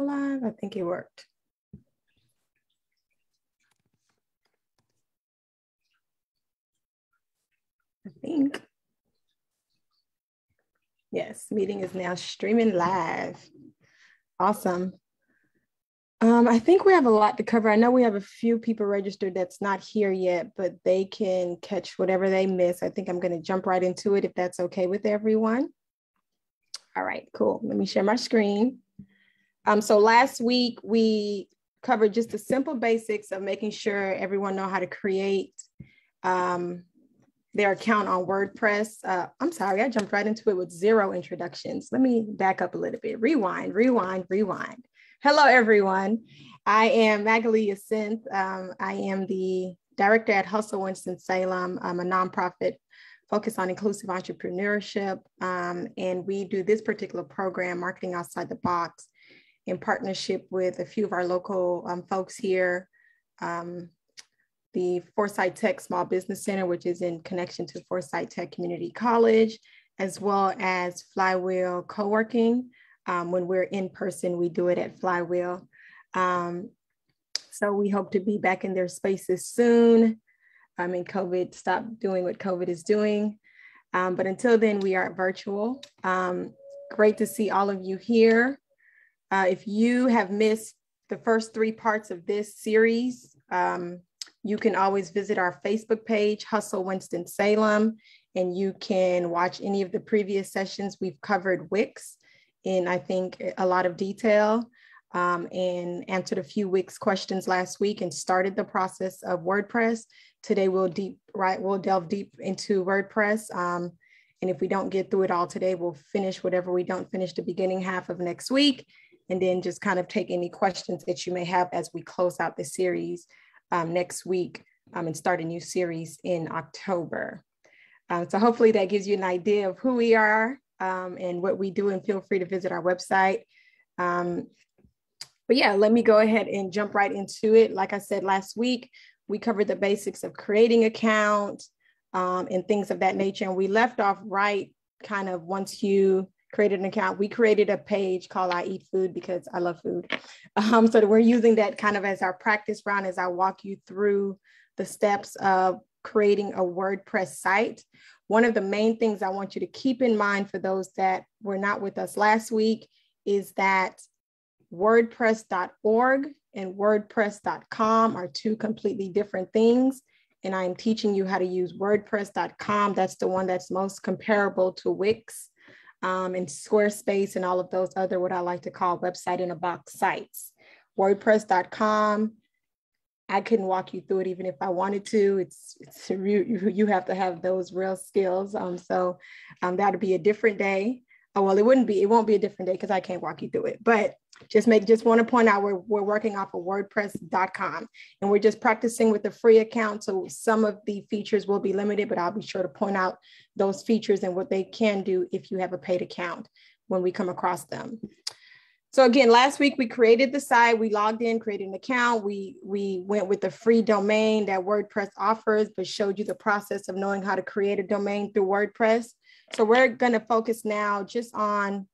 live? I think it worked. I think. Yes, meeting is now streaming live. Awesome. I think we have a lot to cover. I know we have a few people registered that's not here yet, but they can catch whatever they miss. I think I'm going to jump right into it if that's okay with everyone. All right, cool. Let me share my screen. So last week we covered just the simple basics of making sure everyone know how to create their account on WordPress. I'm sorry, I jumped right into it with 0 introductions. Let me back up a little bit. Rewind. Hello, everyone. I am Magali Yacinth. I am the director at Hustle Winston-Salem. I'm a nonprofit focused on inclusive entrepreneurship. And we do this particular program, Marketing Outside the Box, in partnership with a few of our local folks here. The Foresight Tech Small Business Center, which is in connection to Foresight Tech Community College, as well as Flywheel Co-working. When we're in person, we do it at Flywheel. So we hope to be back in their spaces soon. And COVID stopped doing what COVID is doing. But until then, we are virtual. Great to see all of you here. If you have missed the first 3 parts of this series, you can always visit our Facebook page, Hustle Winston-Salem, and you can watch any of the previous sessions. We've covered WIX in, I think, a lot of detail, and answered a few WIX questions last week and started the process of WordPress. Today we'll delve deep into WordPress. And if we don't get through it all today, we'll finish whatever we don't finish the beginning half of next week, and then just kind of take any questions that you may have as we close out the series next week, and start a new series in October. So hopefully that gives you an idea of who we are and what we do, and feel free to visit our website. But yeah, let me go ahead and jump right into it. Like I said, last week, we covered the basics of creating accounts and things of that nature. And we left off right kind of once you created an account. We created a page called I Eat Food because I love food. So we're using that kind of as our practice round as I walk you through the steps of creating a WordPress site. One of the main things I want you to keep in mind for those that were not with us last week is that WordPress.org and WordPress.com are 2 completely different things. And I'm teaching you how to use WordPress.com. That's the one that's most comparable to WIX and Squarespace and all of those other, what I like to call website in a box sites. WordPress.com, I couldn't walk you through it even if I wanted to. You have to have those real skills. So that'll be a different day. Oh, well, it won't be a different day because I can't walk you through it. But just want to point out we're working off of WordPress.com, and we're just practicing with the free account. So some of the features will be limited, but I'll be sure to point out those features and what they can do if you have a paid account when we come across them. So again, last week we created the site, we logged in, created an account. We went with the free domain that WordPress offers, but showed you the process of knowing how to create a domain through WordPress. So we're going to focus now just on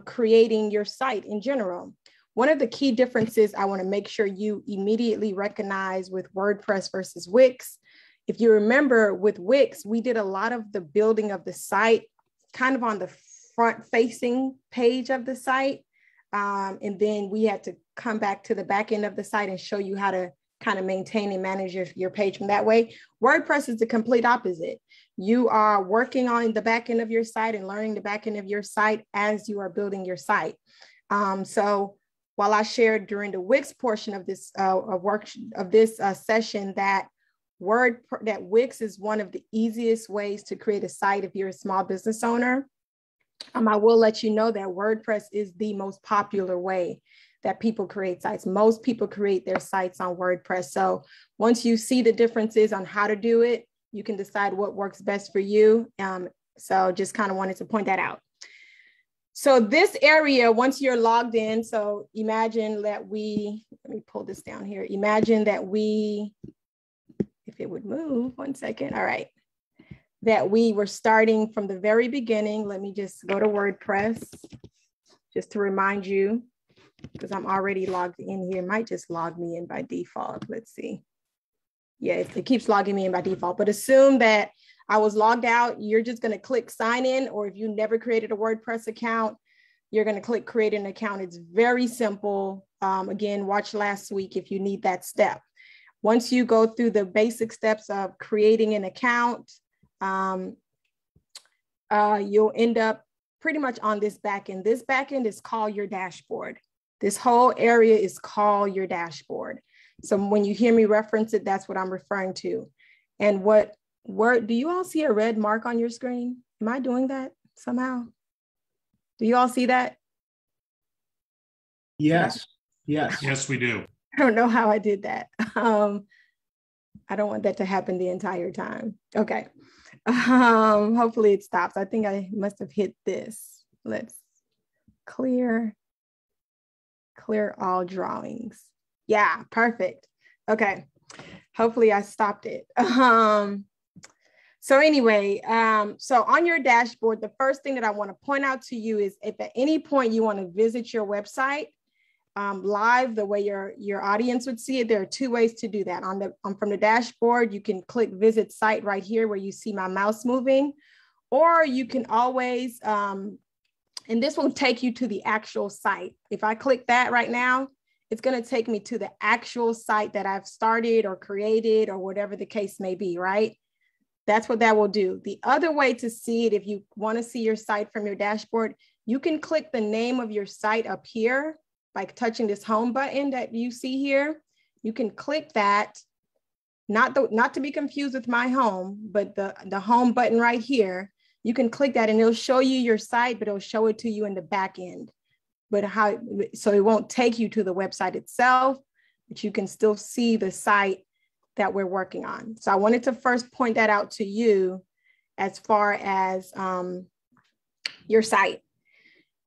creating your site in general. One of the key differences I want to make sure you immediately recognize with WordPress versus WIX. If you remember with WIX, we did a lot of the building of the site kind of on the front facing page of the site. And then we had to come back to the back end of the site and show you how to kind of maintain and manage your page from that way. WordPress is the complete opposite. You are working on the back end of your site and learning the back end of your site as you are building your site. So while I shared during the WIX portion of this session that WIX is one of the easiest ways to create a site if you're a small business owner, I will let you know that WordPress is the most popular way that people create sites. Most people create their sites on WordPress. So once you see the differences on how to do it, you can decide what works best for you. So just kind of wanted to point that out. So this area, once you're logged in, so imagine that let me pull this down here. Imagine that if it would move, 1 second. All right. That we were starting from the very beginning. Let me just go to WordPress just to remind you because I'm already logged in here. It might just log me in by default. Let's see. Yeah, it keeps logging me in by default, but assume that I was logged out. You're just going to click sign in, or if you never created a WordPress account, you're going to click create an account. It's very simple. Again, watch last week if you need that step. Once you go through the basic steps of creating an account, you'll end up pretty much on this backend. This backend is called your dashboard. This whole area is called your dashboard. So when you hear me reference it, that's what I'm referring to. And do you all see a red mark on your screen? Am I doing that somehow? Do you all see that? Yes. Yes. Yes, we do. I don't know how I did that. I don't want that to happen the entire time. Okay. Hopefully it stops. I think I must have hit this. Let's clear all drawings. Yeah, perfect. Okay. Hopefully I stopped it. So anyway, so on your dashboard, the first thing that I want to point out to you is if at any point you want to visit your website live, the way your audience would see it, there are two ways to do that. From the dashboard, you can click visit site right here where you see my mouse moving, or you can always, and this will take you to the actual site. If I click that right now, it's going to take me to the actual site that I've started or created or whatever the case may be, right? That's what that will do. The other way to see it, if you want to see your site from your dashboard, you can click the name of your site up here by touching this home button that you see here. You can click that, not to be confused with my home, but the home button right here. You can click that and it'll show you your site, but it'll show it to you in the back end. So it won't take you to the website itself, but you can still see the site that we're working on. So I wanted to first point that out to you as far as your site.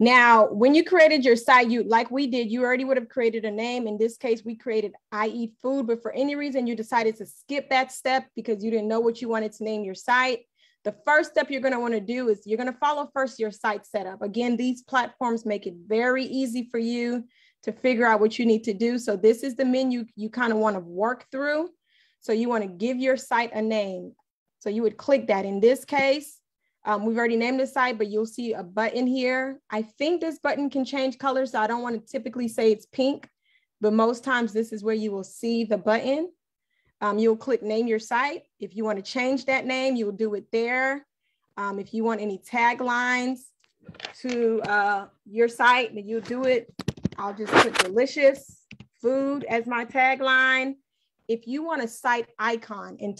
Now, when you created your site, like we did, you already would have created a name. In this case, we created I Eat Food, but for any reason you decided to skip that step because you didn't know what you wanted to name your site. The first step you're going to want to do is you're going to follow first your site setup. Again, these platforms make it very easy for you to figure out what you need to do. So this is the menu you kind of want to work through. So you want to give your site a name. So you would click that. In this case, we've already named the site, but you'll see a button here. I think this button can change colors. So I don't want to typically say it's pink, but most times this is where you will see the button. You'll click name your site. If you want to change that name, you'll do it there. If you want any taglines to your site, then you'll do it. I'll just put delicious food as my tagline. If you want a site icon, and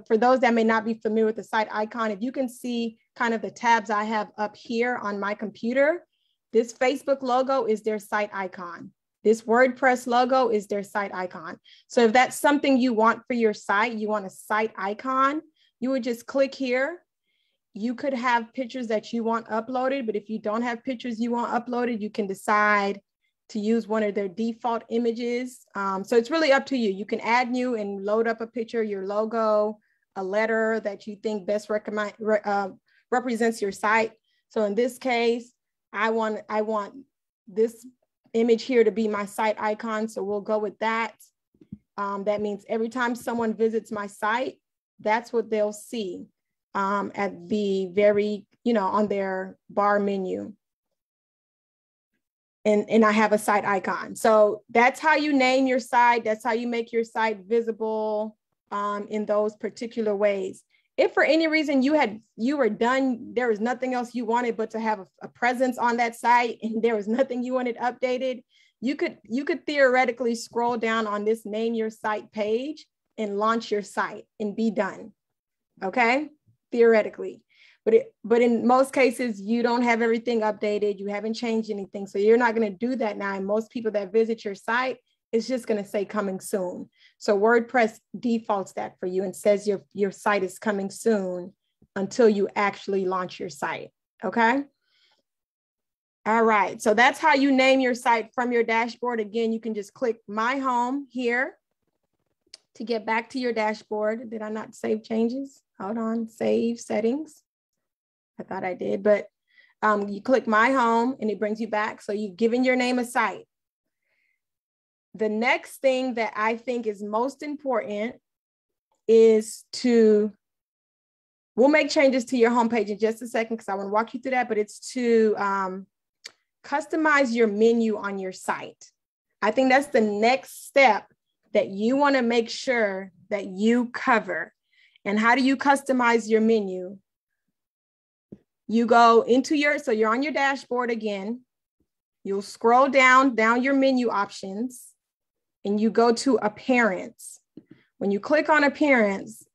for those that may not be familiar with the site icon, if you can see kind of the tabs I have up here on my computer, this Facebook logo is their site icon. This WordPress logo is their site icon. So if that's something you want for your site, you want a site icon, you would just click here. You could have pictures that you want uploaded, but if you don't have pictures you want uploaded, you can decide to use one of their default images. So it's really up to you. You can add new and load up a picture, your logo, a letter that you think best represents your site. So in this case, I want this image here to be my site icon. So we'll go with that. That means every time someone visits my site, that's what they'll see at the very, on their bar menu. And I have a site icon. So that's how you name your site. That's how you make your site visible in those particular ways. If for any reason you were done, there was nothing else you wanted but to have a presence on that site, and there was nothing you wanted updated, you could theoretically scroll down on this name your site page and launch your site and be done. Okay, theoretically. But in most cases, you don't have everything updated. You haven't changed anything. So you're not going to do that now. And most people that visit your site, it's just going to say coming soon. So WordPress defaults that for you and says your site is coming soon until you actually launch your site. Okay. All right. So that's how you name your site from your dashboard. Again, you can just click My Home here to get back to your dashboard. Did I not save changes? Hold on. Save settings. I thought I did, but you click My Home and it brings you back. So you've given your name a site. The next thing that I think is most important is we'll make changes to your homepage in just a second because I want to walk you through that, but it's to customize your menu on your site. I think that's the next step that you want to make sure that you cover. And how do you customize your menu? You go into so you're on your dashboard again. You'll scroll down your menu options and you go to appearance. When you click on appearance,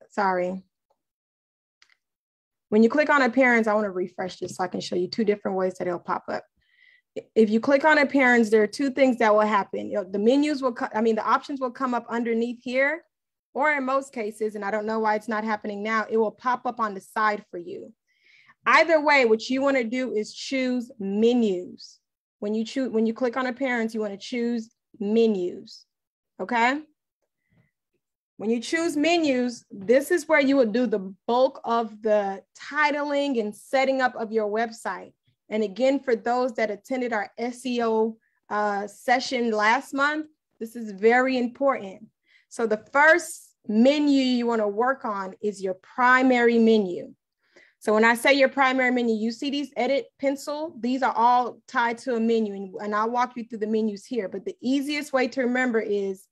when you click on appearance, I want to refresh this so I can show you two different ways that it'll pop up. If you click on appearance, there are two things that will happen. The menus the options will come up underneath here, or in most cases, and I don't know why it's not happening now, it will pop up on the side for you. Either way, what you want to do is choose menus. When you click on appearance, you want to choose menus, okay? When you choose menus, this is where you will do the bulk of the titling and setting up of your website. And again, for those that attended our SEO session last month, this is very important. So the first menu you want to work on is your primary menu. So when I say your primary menu, you see these edit pencil, these are all tied to a menu, and I'll walk you through the menus here. But the easiest way to remember is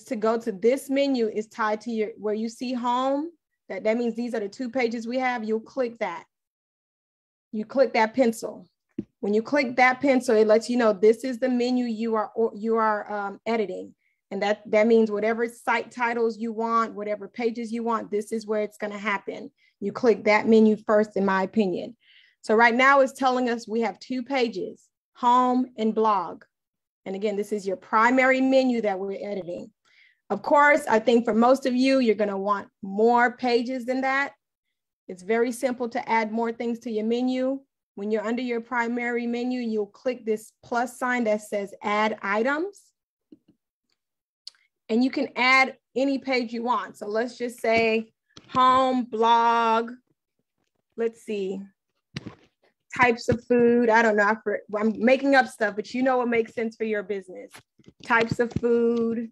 to go to this menu is tied to where you see home. That means these are the two pages we have. You'll click that. You click that pencil. When you click that pencil, it lets you know this is the menu you are editing. And that means whatever site titles you want, whatever pages you want, this is where it's going to happen. You click that menu first, in my opinion. So right now it's telling us we have two pages, home and blog. And again, this is your primary menu that we're editing. Of course, I think for most of you, you're going to want more pages than that. It's very simple to add more things to your menu. When you're under your primary menu, you'll click this plus sign that says add items. And you can add any page you want. So let's just say home, blog, let's see, types of food. I don't know, I'm making up stuff, but you know what makes sense for your business. Types of food.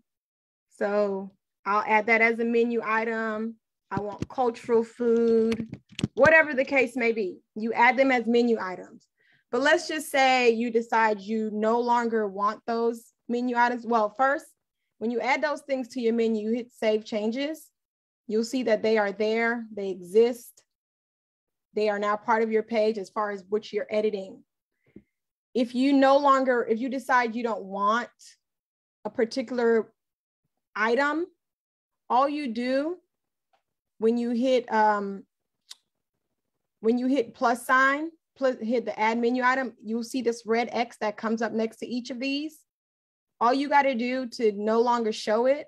So I'll add that as a menu item. I want cultural food, whatever the case may be. You add them as menu items. But let's just say you decide you no longer want those menu items. Well, first, when you add those things to your menu, you hit save changes. You'll see that they are there, they exist. They are now part of your page as far as what you're editing. If you decide you don't want a particular item, all you do when you hit plus sign, hit the add menu item, you'll see this red X that comes up next to each of these. All you got to do to no longer show it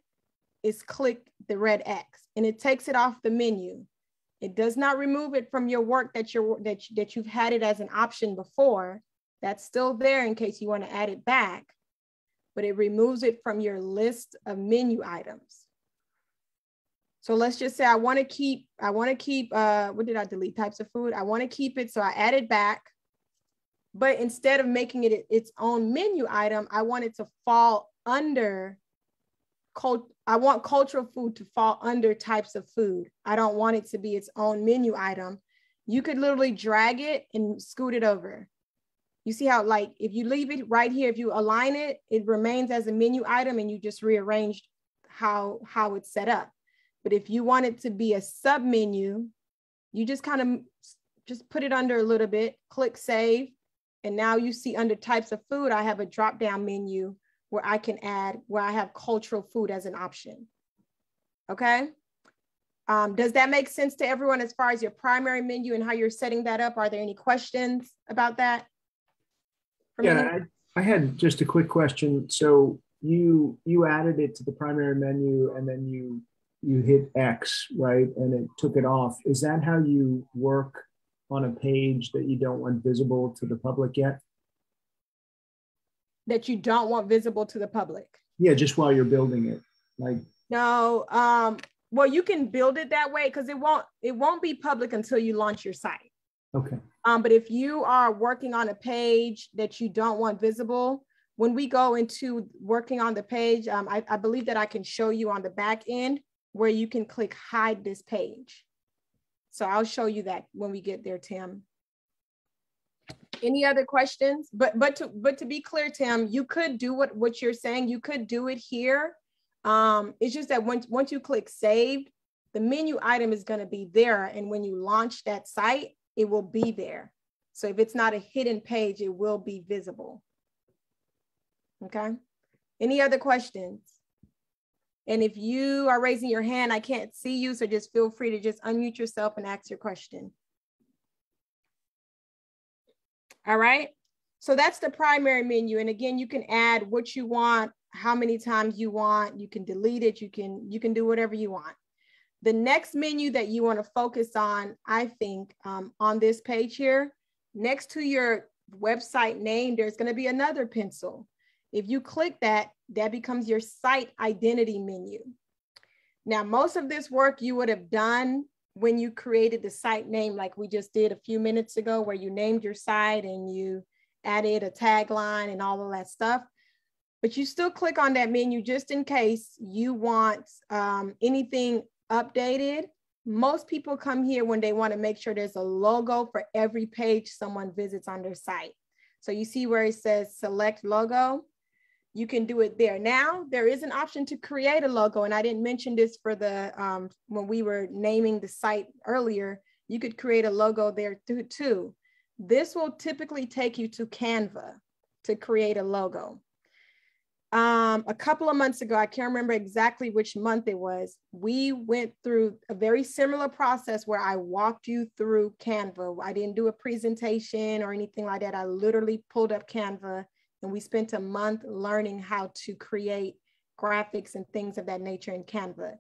is click the red X, and it takes it off the menu. It does not remove it from your work that you've had it as an option before. That's still there in case you want to add it back, but it removes it from your list of menu items. So let's just say I want to keep, what did I delete? Types of food. I want to keep it, so I add it back. But instead of making it its own menu item, I want it to fall under, I want cultural food to fall under types of food. I don't want it to be its own menu item. You could literally drag it and scoot it over. You see how, like, if you leave it right here, if you align it, it remains as a menu item and you just rearranged how it's set up. But if you want it to be a sub menu, you just kind of just put it under a little bit, click save. And now you see under types of food, I have a drop down menu where I can add, where I have cultural food as an option. Okay. Does that make sense to everyone as far as your primary menu and how you're setting that up? Are there any questions about that? Yeah, I had just a quick question. So you added it to the primary menu and then you hit X, right? And it took it off. Is that how you work on a page that you don't want visible to the public yet? That you don't want visible to the public? Yeah, just while you're building it. Like, no, well, you can build it that way because it won't be public until you launch your site. Okay. But if you are working on a page that you don't want visible, when we go into working on the page, I believe that I can show you on the back end where you can click hide this page. So I'll show you that when we get there, Tim. Any other questions? But to be clear, Tim, you could do what you're saying. You could do it here. It's just that once you click save, the menu item is going to be there. And when you launch that site, it will be there. So if it's not a hidden page, it will be visible. Okay. Any other questions? And if you are raising your hand, I can't see you. So just feel free to just unmute yourself and ask your question. All right. So that's the primary menu. And again, you can add what you want, how many times you want, you can delete it. You can do whatever you want. The next menu that you want to focus on, I think, on this page here, next to your website name, there's going to be another pencil. If you click that, that becomes your site identity menu. Now, most of this work you would have done when you created the site name, like we just did a few minutes ago, where you named your site and you added a tagline and all of that stuff. But you still click on that menu just in case you want anything updated. Most people come here when they want to make sure there's a logo for every page someone visits on their site. So you see where it says select logo. You can do it there. Now, there is an option to create a logo. And I didn't mention this for the, when we were naming the site earlier, you could create a logo there too. This will typically take you to Canva to create a logo. A couple of months ago, I can't remember exactly which month it was, we went through a very similar process where I walked you through Canva. I didn't do a presentation or anything like that. I literally pulled up Canva and we spent a month learning how to create graphics and things of that nature in Canva.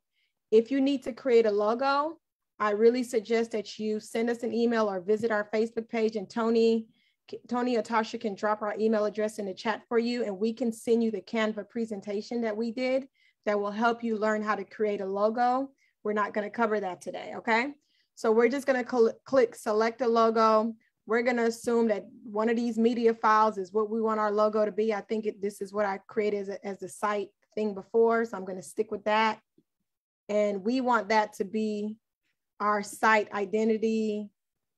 If you need to create a logo, I really suggest that you send us an email or visit our Facebook page, and Tony or Tasha can drop our email address in the chat for you, and we can send you the Canva presentation that we did that will help you learn how to create a logo. We're not going to cover that today, okay? So we're just going to click select a logo. We're going to assume that one of these media files is what we want our logo to be. I think this is what I created as a site thing before, so I'm going to stick with that. And we want that to be our site identity,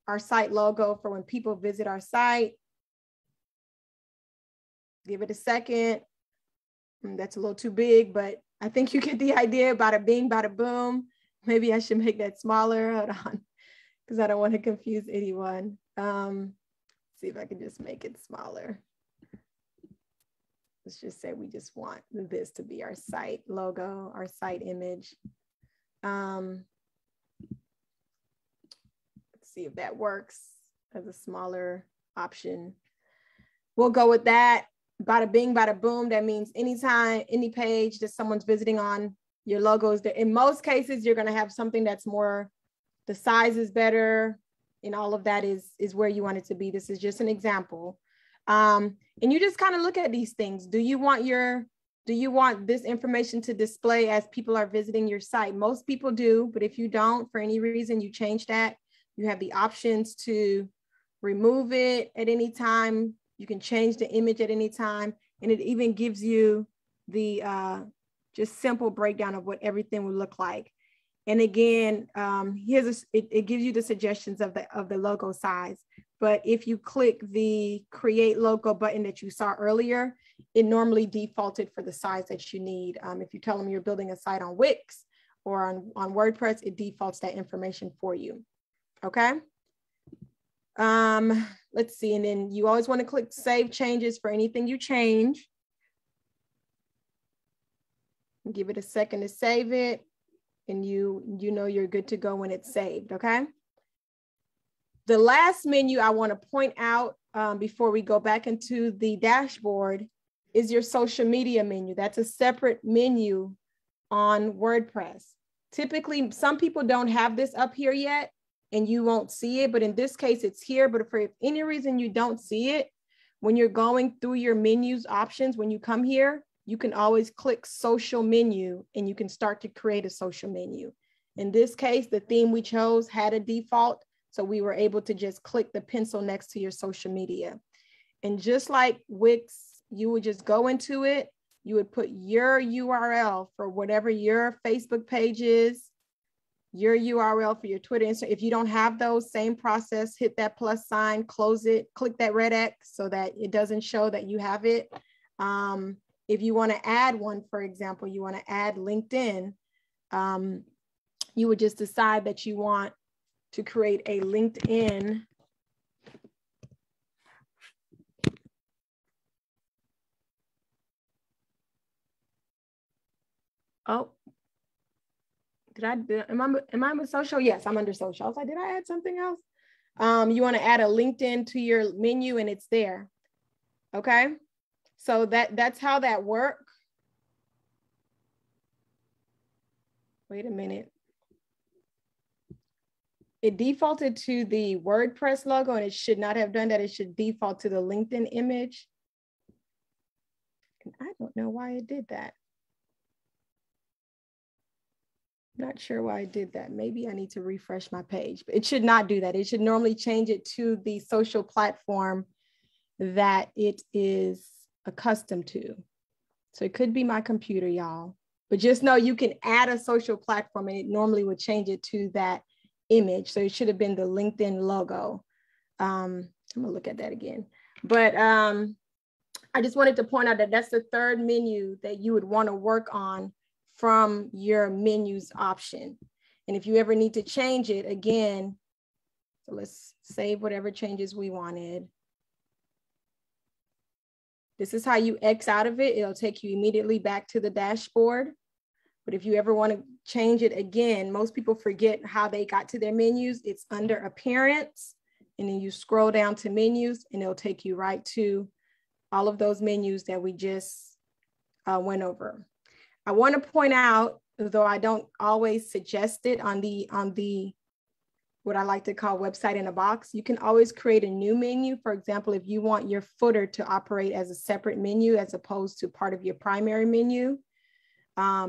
our site logo for when people visit our site. Give it a second. That's a little too big, but I think you get the idea. Bada bing, bada boom. Maybe I should make that smaller. Hold on, because I don't want to confuse anyone. See if I can just make it smaller. Let's just say we just want this to be our site logo, our site image. Let's see if that works as a smaller option. We'll go with that. Bada bing, bada boom. That means anytime, any page that someone's visiting on, your logo is there. In most cases, you're going to have something that's more, the size is better, and all of that is where you want it to be. This is just an example. And you just kind of look at these things. Do you want this information to display as people are visiting your site? Most people do, but if you don't, for any reason, you change that. You have the options to remove it at any time. You can change the image at any time. And it even gives you the just simple breakdown of what everything would look like. And again, it gives you the suggestions of the logo size. But if you click the create logo button that you saw earlier, it normally defaulted for the size that you need. If you tell them you're building a site on Wix or on WordPress, it defaults that information for you. Okay. Let's see. And then you always want to click save changes for anything you change. Give it a second to save it. And you know you're good to go when it's saved, okay? The last menu I want to point out before we go back into the dashboard is your social media menu. That's a separate menu on WordPress. Typically, some people don't have this up here yet and you won't see it, but in this case, it's here. But if any reason you don't see it, when you're going through your menus options, when you come here, you can always click social menu and you can start to create a social menu. In this case, the theme we chose had a default, so we were able to just click the pencil next to your social media. And just like Wix you would just go into it. You would put your URL for whatever your Facebook page is, your URL for your Twitter, Instagram. If you don't have those, same process, hit that plus sign, close it, click that red X so that it doesn't show that you have it. If you want to add one, for example, you want to add LinkedIn, you would just decide that you want to create a LinkedIn am I under social? Yes, I'm under social. I was like, did I add something else? You want to add a LinkedIn to your menu and it's there. Okay. So that's how that works. Wait a minute. It defaulted to the WordPress logo and it should not have done that. It should default to the LinkedIn image. And I don't know why it did that. Not sure why I did that. Maybe I need to refresh my page, but it should not do that. It should normally change it to the social platform that it is accustomed to. So it could be my computer, y'all, but just know you can add a social platform and it normally would change it to that image. So it should have been the LinkedIn logo. I'm gonna look at that again, but I just wanted to point out that that's the third menu that you would want to work on from your menus option. And if you ever need to change it again, so let's save whatever changes we wanted. This is how you X out of it. It'll take you immediately back to the dashboard. But if you ever want to change it again, most people forget how they got to their menus. It's under appearance, and then you scroll down to menus and it'll take you right to all of those menus that we just went over. I want to point out, though I don't always suggest it on the what I like to call website in a box, you can always create a new menu. For example, if you want your footer to operate as a separate menu as opposed to part of your primary menu,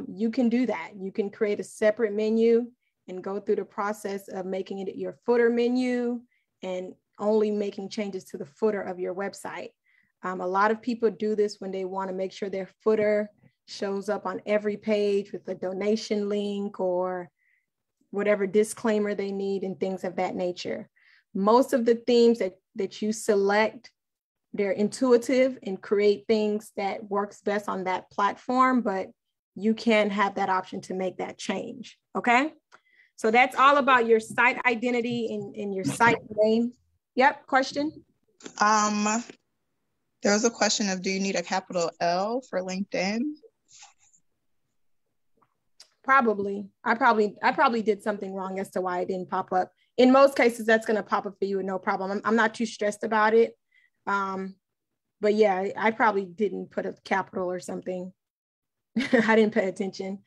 you can do that. You can create a separate menu and go through the process of making it your footer menu and only making changes to the footer of your website. A lot of people do this when they want to make sure their footer shows up on every page with a donation link or whatever disclaimer they need and things of that nature. Most of the themes that you select, they're intuitive and create things that works best on that platform, but you can have that option to make that change, okay? So that's all about your site identity and your site name. Yep, question? There was a question of, do you need a capital L for LinkedIn? Probably. I probably did something wrong as to why it didn't pop up. In most cases, that's going to pop up for you with no problem. I'm not too stressed about it. But yeah, I probably didn't put a capital or something. I didn't pay attention.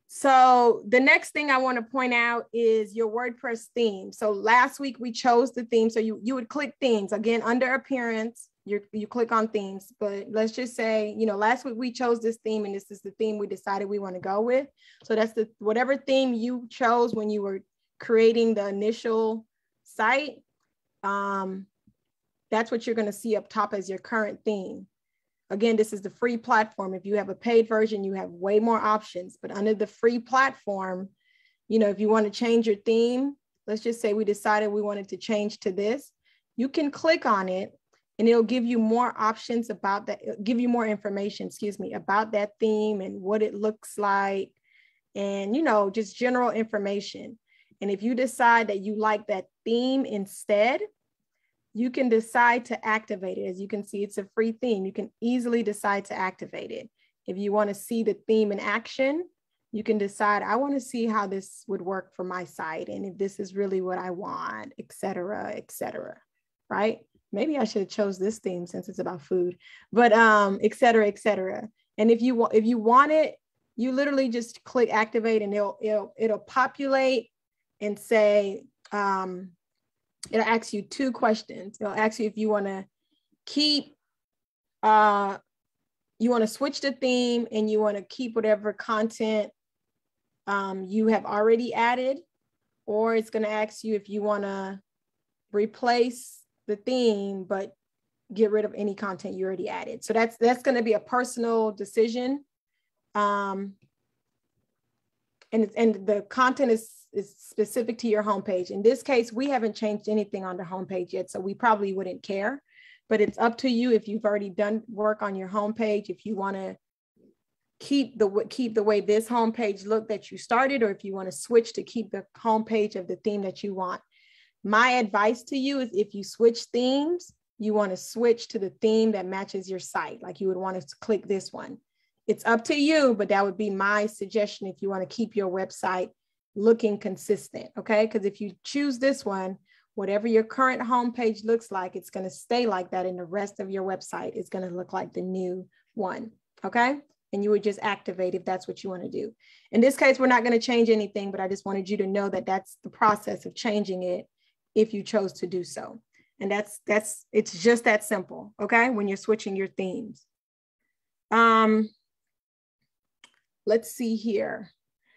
So the next thing I want to point out is your WordPress theme. So last week we chose the theme. So you would click themes. Again, under appearance, you click on themes. But let's just say, last week we chose this theme and this is the theme we decided we want to go with. So that's whatever theme you chose when you were creating the initial site. That's what you're going to see up top as your current theme. Again, this is the free platform. If you have a paid version, you have way more options. But under the free platform, if you want to change your theme, let's just say we decided we wanted to change to this, you can click on it and it'll give you more options about that, give you more information, about that theme and what it looks like and, just general information. And if you decide that you like that theme instead, you can decide to activate it. As you can see, it's a free theme. You can easily decide to activate it. If you want to see the theme in action, you can decide, I want to see how this would work for my site. And if this is really what I want, et cetera, right? Maybe I should have chose this theme since it's about food, but et cetera, et cetera. And if you want it, you literally just click activate and it'll populate and say, it'll ask you two questions. It'll ask you if you want to keep, you want to switch the theme and you want to keep whatever content you have already added, or it's going to ask you if you want to replace the theme, but get rid of any content you already added. So that's going to be a personal decision. And the content is specific to your homepage. In this case, we haven't changed anything on the homepage yet, so we probably wouldn't care, but it's up to you if you've already done work on your homepage, if you want to keep the way this homepage look that you started, or if you want to switch to keep the homepage of the theme that you want. My advice to you is if you switch themes, you want to switch to the theme that matches your site. Like you would want to click this one. It's up to you, but that would be my suggestion if you want to keep your website looking consistent, okay? Because if you choose this one, whatever your current homepage looks like, it's going to stay like that, and the rest of your website is going to look like the new one, okay? And you would just activate if that's what you want to do. In this case, we're not going to change anything, but I just wanted you to know that that's the process of changing it if you chose to do so. And it's just that simple, okay? When you're switching your themes. Let's see here.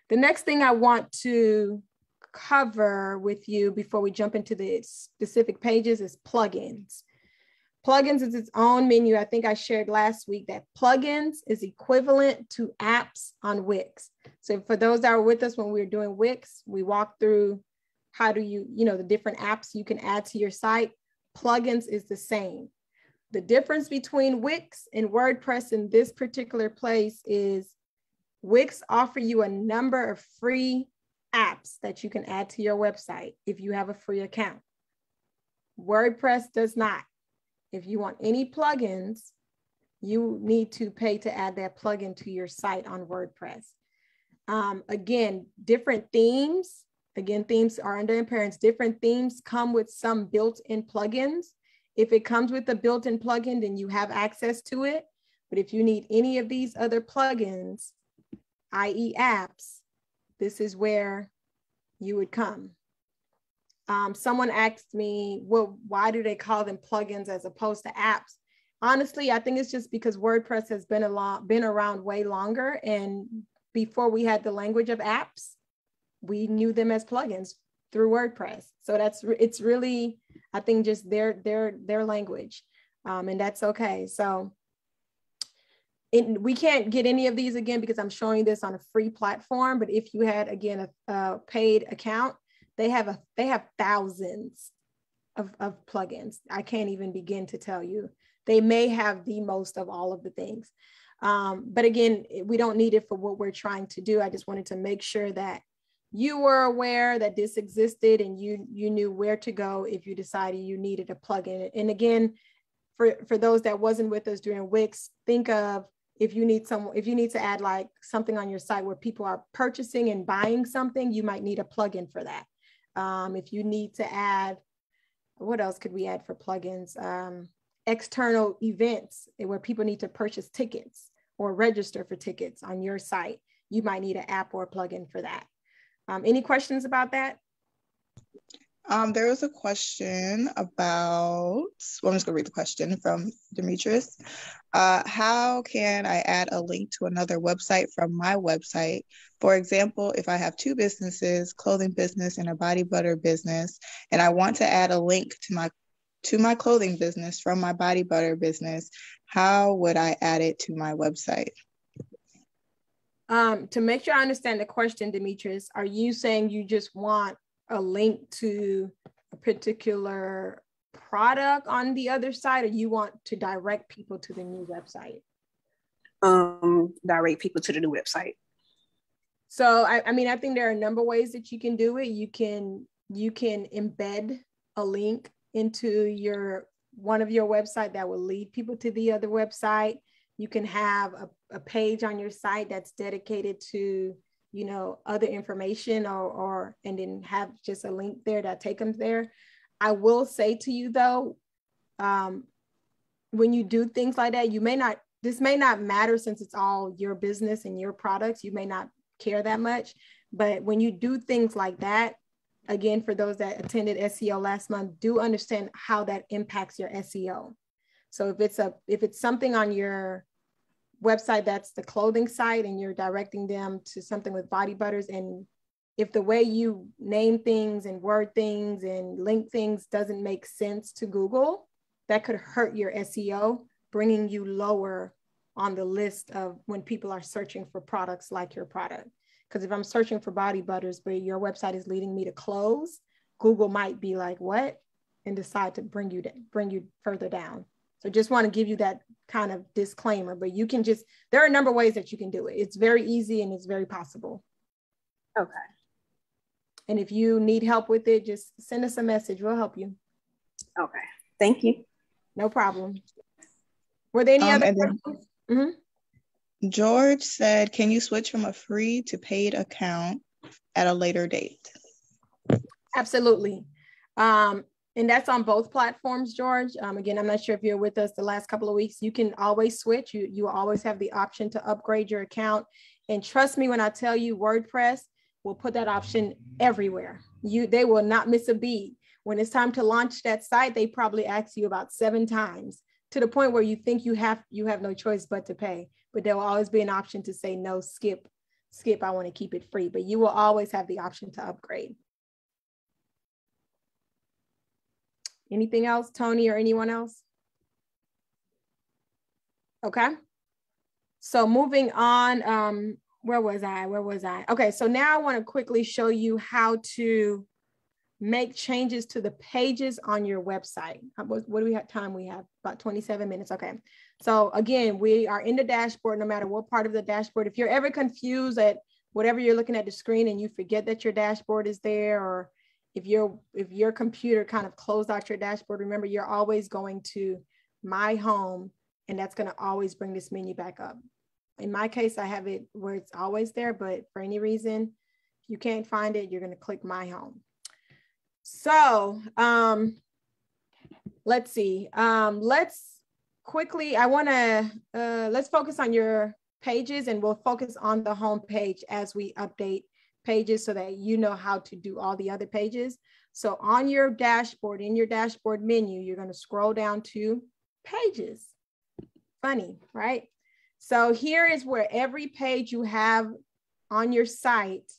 The next thing I want to cover with you before we jump into the specific pages is plugins. Plugins is its own menu. I think I shared last week that plugins is equivalent to apps on Wix. So for those that were with us when we were doing Wix, we walked through how do you the different apps you can add to your site. Plugins is the same. The difference between Wix and WordPress in this particular place is Wix offer you a number of free apps that you can add to your website if you have a free account. WordPress does not. If you want any plugins, you need to pay to add that plugin to your site on WordPress. Again, different themes. Again, themes are under appearance. Different themes come with some built-in plugins. If it comes with a built-in plugin, then you have access to it. But if you need any of these other plugins, i.e. apps, this is where you would come. Someone asked me, well, why do they call them plugins as opposed to apps? Honestly, I think it's just because WordPress has been around way longer. And before we had the language of apps, we knew them as plugins through WordPress. So it's really, I think, just their language. And that's okay. So we can't get any of these again because I'm showing this on a free platform. But if you had, again, a paid account, they have thousands of plugins. I can't even begin to tell you. They may have the most of all of the things. But again, we don't need it for what we're trying to do. I just wanted to make sure that you were aware that this existed and you knew where to go if you decided you needed a plugin. And again, for those that wasn't with us during Wix, think of if you need to add like something on your site where people are purchasing and buying something, you might need a plugin for that. If you need to add, what else could we add for plugins? External events where people need to purchase tickets or register for tickets on your site, you might need an app or a plugin for that. Any questions about that? There was a question about, well, I'm just gonna read the question from Demetrius. How can I add a link to another website from my website? For example, if I have two businesses, clothing business and a body butter business, and I want to add a link to my clothing business from my body butter business, how would I add it to my website? To make sure I understand the question, Demetrius, are you saying you just want a link to a particular product on the other side, or you want to direct people to the new website? Direct people to the new website. So I mean, I think there are a number of ways that you can do it. You can embed a link into one of your website that will lead people to the other website. You can have a page on your site that's dedicated to, other information and then have just a link there that take them there. I will say to you though, when you do things like that, this may not matter since it's all your business and your products, you may not care that much, but when you do things like that, again, for those that attended SEO last month, do understand how that impacts your SEO. So if it's something on your website that's the clothing site and you're directing them to something with body butters, and if the way you name things and word things and link things doesn't make sense to Google, that could hurt your SEO, bringing you lower on the list of when people are searching for products like your product. Because if I'm searching for body butters, but your website is leading me to clothes, Google might be like, what? And decide to bring you further down. So just want to give you that kind of disclaimer, but you can just, there are a number of ways that you can do it. It's very easy and it's very possible. Okay. And if you need help with it, just send us a message. We'll help you. Okay. Thank you. No problem. Were there any other questions? Mm-hmm. George said, can you switch from a free to paid account at a later date? Absolutely. And that's on both platforms, George. Again, I'm not sure if you're with us the last couple of weeks. You can always switch. You always have the option to upgrade your account. And trust me when I tell you, WordPress will put that option everywhere. They will not miss a beat. When it's time to launch that site, they probably ask you about 7 times to the point where you think you have no choice but to pay. But there will always be an option to say, no, skip, I want to keep it free. But you will always have the option to upgrade. Anything else, Tony, or anyone else? Okay. So moving on, where was I? Okay, so now I want to quickly show you how to make changes to the pages on your website. What do we have time? We have about 27 minutes. Okay. So again, we are in the dashboard, no matter what part of the dashboard. If you're ever confused at whatever you're looking at the screen and you forget that your dashboard is there, or if your computer kind of closed out your dashboard, remember you're always going to My Home, and that's going to always bring this menu back up. In my case, I have it where it's always there, but for any reason, if you can't find it, you're going to click My Home. So let's see. Let's quickly, let's focus on your pages, and we'll focus on the home page as we update pages so that you know how to do all the other pages. So on your dashboard, in your dashboard menu, you're going to scroll down to pages. Funny, right? So here is where every page you have on your site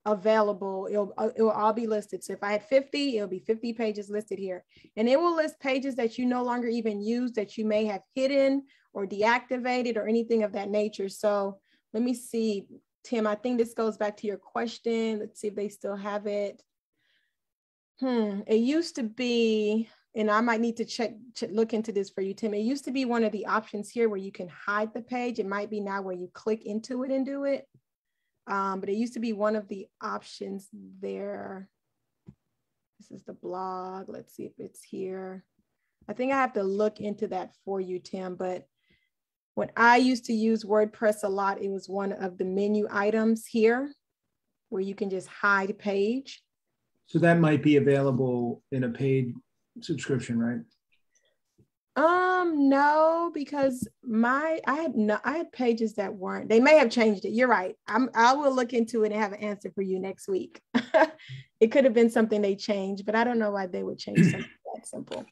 available, it will all be listed. So if I had 50, it'll be 50 pages listed here. And it will list pages that you no longer even use, that you may have hidden or deactivated or anything of that nature. So let me see, Tim, I think this goes back to your question. Let's see if they still have it. It used to be, and I might need to look into this for you, Tim. It used to be one of the options here where you can hide the page. It might be now where you click into it and do it. But it used to be one of the options there. This is the blog. Let's see if it's here. I think I have to look into that for you, Tim. But when I used to use WordPress a lot, it was one of the menu items here where you can just hide page. So that might be available in a paid subscription, right? No, because I had pages that weren't, they may have changed it. You're right. I will look into it and have an answer for you next week. It could have been something they changed, but I don't know why they would change something that simple.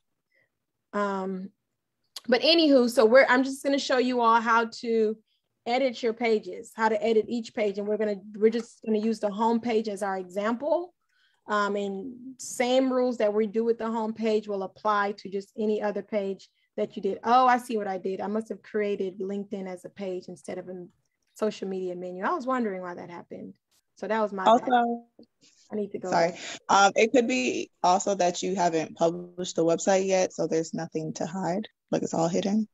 But anywho, so I'm just going to show you all how to edit your pages, how to edit each page. And we're just going to use the home page as our example. And same rules that we do with the home page will apply to just any other page that you did. Oh, I see what I did. I must have created LinkedIn as a page instead of a social media menu. I was wondering why that happened. So that was my bad. I need to go. Sorry. It could be also that you haven't published the website yet, so there's nothing to hide. Like it's all hidden.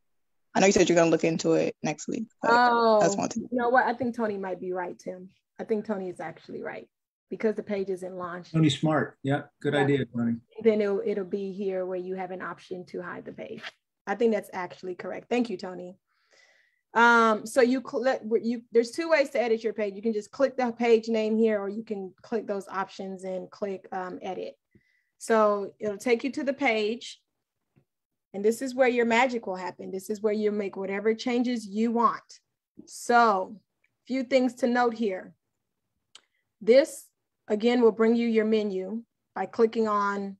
I know you said you're going to look into it next week. But oh, that's one thing. You know what? I think Tony might be right, Tim. I think Tony is actually right because the page isn't launched. Tony's smart. Yeah, good idea, Tony. Then it'll be here where you have an option to hide the page. I think that's actually correct. Thank you, Tony. So there's 2 ways to edit your page. You can just click the page name here, or you can click those options and click edit. So it'll take you to the page. And this is where your magic will happen. This is where you make whatever changes you want. So a few things to note here. This, again, will bring you your menu by clicking on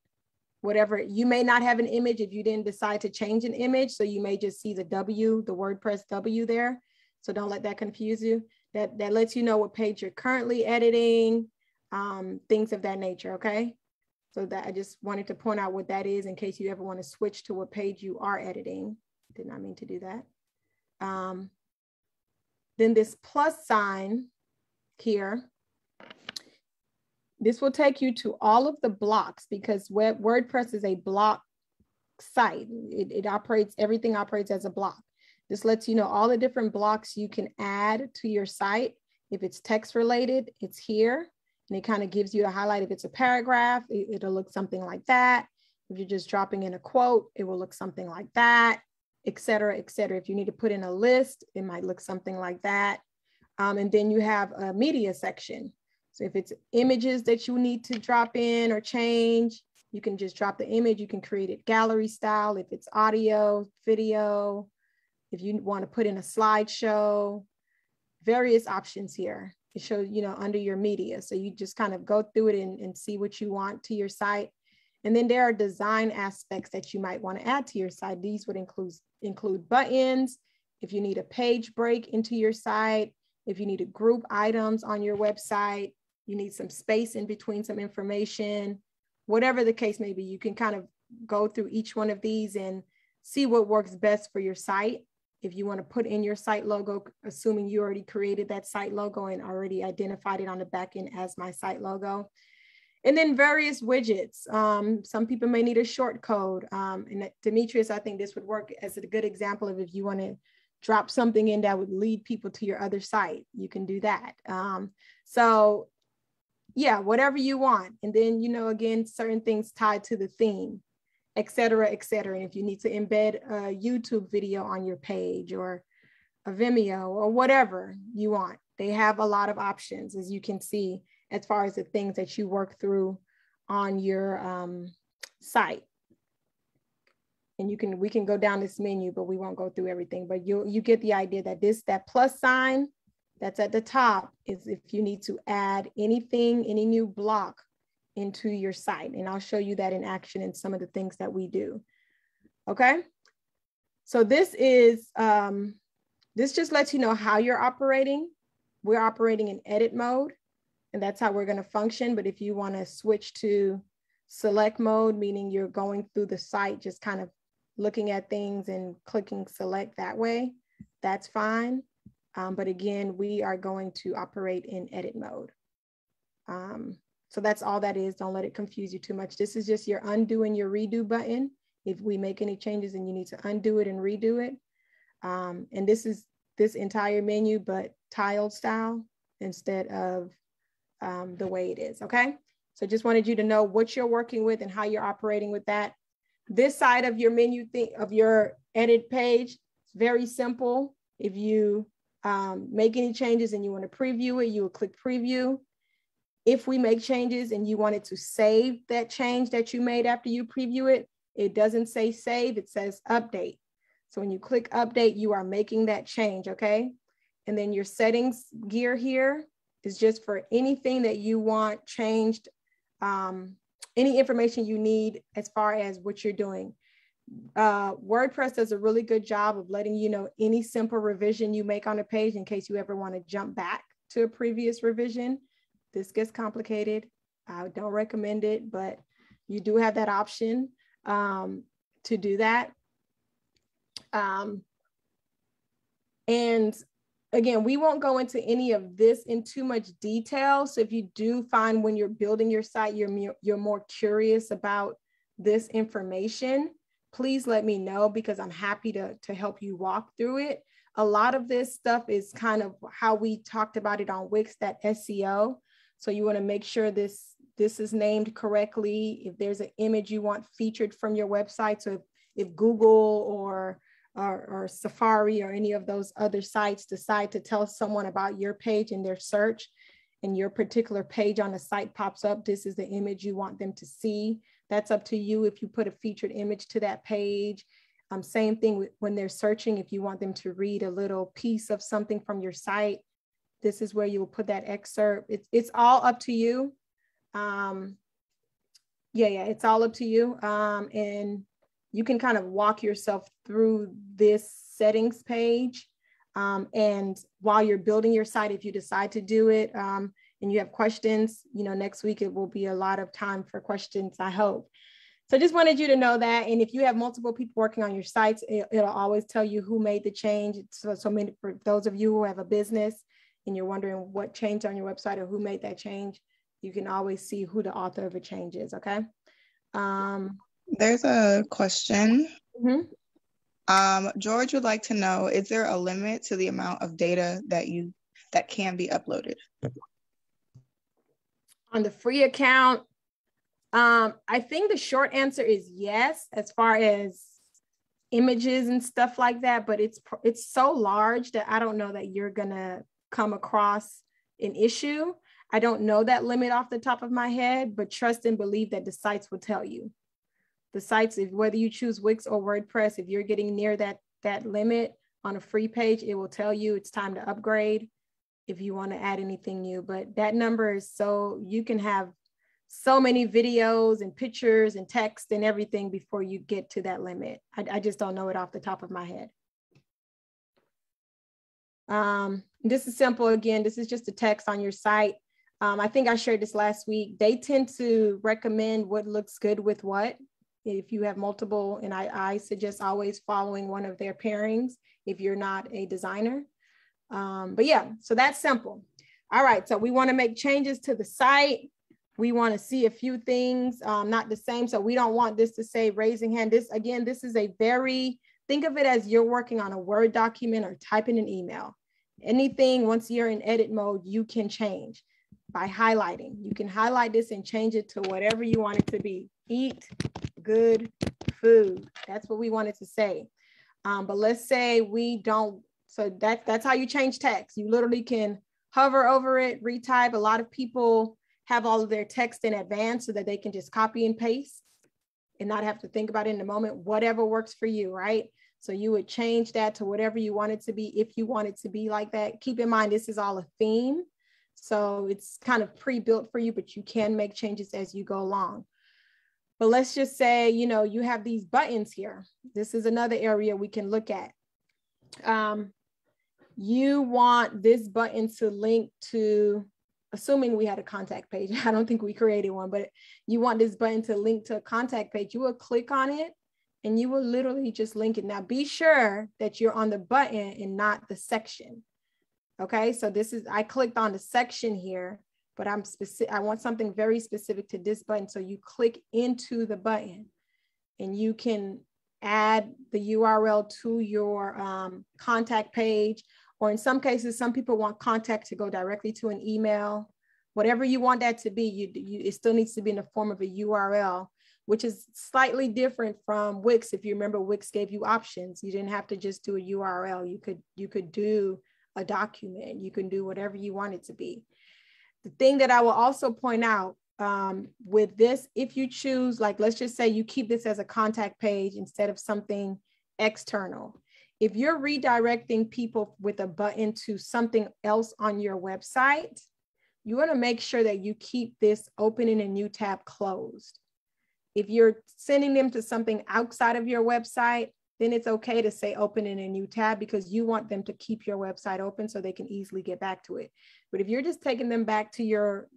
whatever. You may not have an image if you didn't decide to change an image. So you may just see the W, the WordPress W there. So don't let that confuse you. That lets you know what page you're currently editing, things of that nature, okay? So that I just wanted to point out what that is in case you ever want to switch to what page you are editing. Did not mean to do that. Then this plus sign here, this will take you to all of the blocks because WordPress is a block site. It operates, everything operates as a block. This lets you know all the different blocks you can add to your site. If it's text related, it's here. And it kind of gives you a highlight. If it's a paragraph, it'll look something like that. If you're just dropping in a quote, it will look something like that, et cetera, et cetera. If you need to put in a list, it might look something like that. And then you have a media section. So if it's images that you need to drop in or change, you can just drop the image. You can create it gallery style. If it's audio, video, if you want to put in a slideshow, various options here. It shows, you know, under your media. So you just kind of go through it and see what you want to your site. And then there are design aspects that you might want to add to your site. These would include buttons. If you need a page break into your site, if you need to group items on your website, you need some space in between some information, whatever the case may be, you can kind of go through each one of these and see what works best for your site. If you want to put in your site logo, assuming you already created that site logo and already identified it on the back end as my site logo. And then various widgets. Some people may need a short code. And Demetrius, I think this would work as a good example of if you want to drop something in that would lead people to your other site, you can do that. So yeah, whatever you want. And then, you know, again, certain things tied to the theme, et cetera, et cetera. And if you need to embed a YouTube video on your page or a Vimeo or whatever you want, they have a lot of options, as you can see, as far as the things that you work through on your site. And we can go down this menu, but we won't go through everything. But you get the idea that that plus sign that's at the top is if you need to add anything, any new block into your site. And I'll show you that in action in some of the things that we do. Okay. So this is, this just lets you know how you're operating. We're operating in edit mode, and that's how we're going to function. But if you want to switch to select mode, meaning you're going through the site, just kind of looking at things and clicking select that way, that's fine. But again, we are going to operate in edit mode. So that's all that is. Don't let it confuse you too much. This is just your undo and your redo button. If we make any changes and you need to undo it and redo it. And this is this entire menu, but tiled style instead of the way it is, okay? So just wanted you to know what you're working with and how you're operating with that. This side of your menu of your edit page, it's very simple. If you make any changes and you want to preview it, you will click preview. If we make changes and you wanted to save that change that you made after you preview it, it doesn't say save, it says update. So when you click update, you are making that change, okay? And then your settings gear here is just for anything that you want changed, any information you need as far as what you're doing. WordPress does a really good job of letting you know any simple revision you make on a page in case you ever want to jump back to a previous revision. This gets complicated. I don't recommend it, but you do have that option to do that. And again, we won't go into any of this in too much detail. So if you do find when you're building your site, you're more curious about this information, please let me know because I'm happy to help you walk through it. A lot of this stuff is kind of how we talked about it on Wix, that SEO. So you want to make sure this is named correctly. If there's an image you want featured from your website, so if Google or Safari or any of those other sites decide to tell someone about your page in their search and your particular page on the site pops up, this is the image you want them to see. That's up to you if you put a featured image to that page. Same thing when they're searching, if you want them to read a little piece of something from your site, this is where you will put that excerpt. It's all up to you. It's all up to you. And you can kind of walk yourself through this settings page. And while you're building your site, if you decide to do it, and you have questions, next week it will be a lot of time for questions, I hope. So I just wanted you to know that. And if you have multiple people working on your sites, it'll always tell you who made the change. So many, for those of you who have a business and you're wondering what changed on your website or who made that change, you can always see who the author of a change is, okay? There's a question. Mm-hmm. George would like to know, is there a limit to the amount of data that can be uploaded? On the free account, I think the short answer is yes, as far as images and stuff like that, but it's so large that I don't know that you're gonna come across an issue. I don't know that limit off the top of my head, but trust and believe that the sites will tell you. The sites, whether you choose Wix or WordPress, if you're getting near that limit on a free page, it will tell you it's time to upgrade if you want to add anything new. But that number is so, you can have so many videos and pictures and text and everything before you get to that limit. I just don't know it off the top of my head. This is simple. Again, this is just a text on your site. I think I shared this last week. They tend to recommend what looks good with what. If you have multiple, and I suggest always following one of their pairings if you're not a designer. But yeah, so that's simple. All right, so we want to make changes to the site. We want to see a few things, not the same. So we don't want this to say raising hand. This is a think of it as you're working on a Word document or typing an email. Anything, once you're in edit mode, you can change by highlighting. You can highlight this and change it to whatever you want it to be. Eat good food. That's what we wanted to say. But let's say we don't, so that's how you change text. You literally can hover over it, retype. A lot of people have all of their text in advance so that they can just copy and paste and not have to think about it in the moment, whatever works for you, right? So you would change that to whatever you want it to be, if you want it to be like that. Keep in mind, this is all a theme. So it's kind of pre-built for you, but you can make changes as you go along. But let's just say, you have these buttons here. This is another area we can look at. You want this button to link to, assuming we had a contact page. I don't think we created one, but you want this button to link to a contact page. You will click on it and you will literally just link it. Now be sure that you're on the button and not the section. Okay, so I clicked on the section here, but I want something very specific to this button. So you click into the button and you can add the URL to your contact page, or in some cases, some people want contact to go directly to an email. Whatever you want that to be, it still needs to be in the form of a URL, which is slightly different from Wix. If you remember, Wix gave you options. You didn't have to just do a URL. You could do a document. You can do whatever you want it to be. The thing that I will also point out with this, if you choose, like, let's just say you keep this as a contact page instead of something external. If you're redirecting people with a button to something else on your website, you want to make sure that you keep this open in a new tab closed. If you're sending them to something outside of your website, then it's okay to say open in a new tab because you want them to keep your website open so they can easily get back to it. But if you're just taking them back to your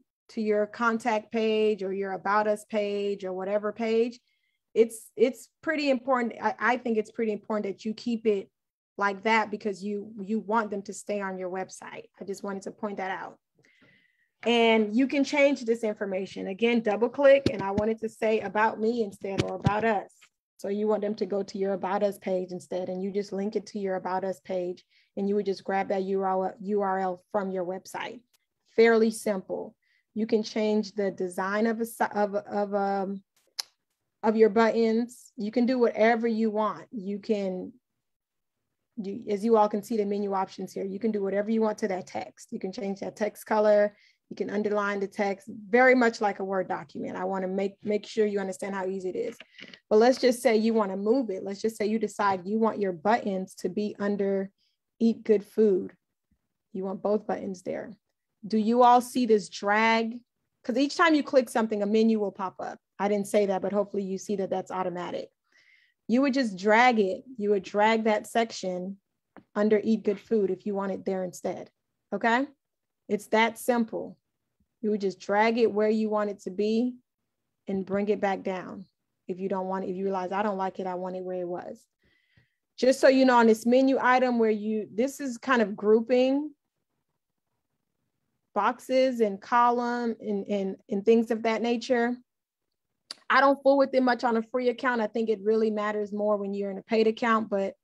contact page or your About Us page or whatever page, it's pretty important. I think it's pretty important that you keep it like that because you want them to stay on your website. I just wanted to point that out. And you can change this information. Again, double click, and I wanted to say About Me instead, or About Us. So you want them to go to your About Us page instead, and you just link it to your About Us page, and you would just grab that URL from your website. Fairly simple. You can change the design of your buttons. You can do whatever you want. You can, as you all can see the menu options here, you can do whatever you want to that text. You can change that text color. You can underline the text, very much like a Word document. I want to make sure you understand how easy it is. But let's just say you want to move it. Let's just say you decide you want your buttons to be under Eat Good Food. You want both buttons there. Do you all see this drag? Because each time you click something, a menu will pop up. I didn't say that, but hopefully you see that that's automatic. You would just drag it. You would drag that section under Eat Good Food if you want it there instead. Okay? It's that simple. You would just drag it where you want it to be and bring it back down. If you don't want it, if you realize I don't like it, I want it where it was. Just so you know, on this menu item where this is kind of grouping boxes and column and things of that nature. I don't fool with it much on a free account. I think it really matters more when you're in a paid account, but